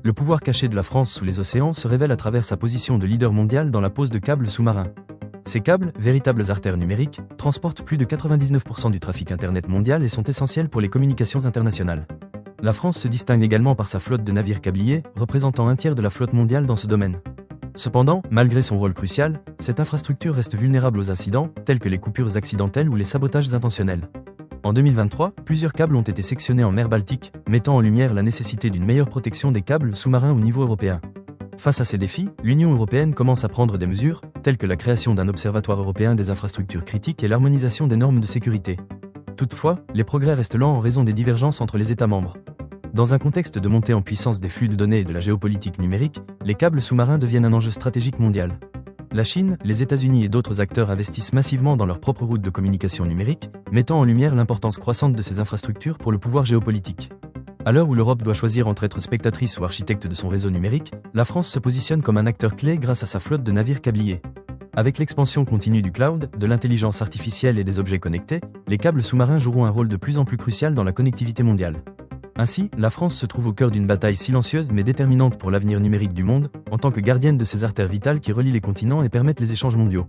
Le pouvoir caché de la France sous les océans se révèle à travers sa position de leader mondial dans la pose de câbles sous-marins. Ces câbles, véritables artères numériques, transportent plus de 99% du trafic Internet mondial et sont essentiels pour les communications internationales. La France se distingue également par sa flotte de navires câbliers, représentant un tiers de la flotte mondiale dans ce domaine. Cependant, malgré son rôle crucial, cette infrastructure reste vulnérable aux incidents, tels que les coupures accidentelles ou les sabotages intentionnels. En 2023, plusieurs câbles ont été sectionnés en mer Baltique, mettant en lumière la nécessité d'une meilleure protection des câbles sous-marins au niveau européen. Face à ces défis, l'Union européenne commence à prendre des mesures, telles que la création d'un observatoire européen des infrastructures critiques et l'harmonisation des normes de sécurité. Toutefois, les progrès restent lents en raison des divergences entre les États membres. Dans un contexte de montée en puissance des flux de données et de la géopolitique numérique, les câbles sous-marins deviennent un enjeu stratégique mondial. La Chine, les États-Unis et d'autres acteurs investissent massivement dans leurs propres routes de communication numérique, mettant en lumière l'importance croissante de ces infrastructures pour le pouvoir géopolitique. À l'heure où l'Europe doit choisir entre être spectatrice ou architecte de son réseau numérique, la France se positionne comme un acteur clé grâce à sa flotte de navires câbliers. Avec l'expansion continue du cloud, de l'intelligence artificielle et des objets connectés, les câbles sous-marins joueront un rôle de plus en plus crucial dans la connectivité mondiale. Ainsi, la France se trouve au cœur d'une bataille silencieuse mais déterminante pour l'avenir numérique du monde, en tant que gardienne de ces artères vitales qui relient les continents et permettent les échanges mondiaux.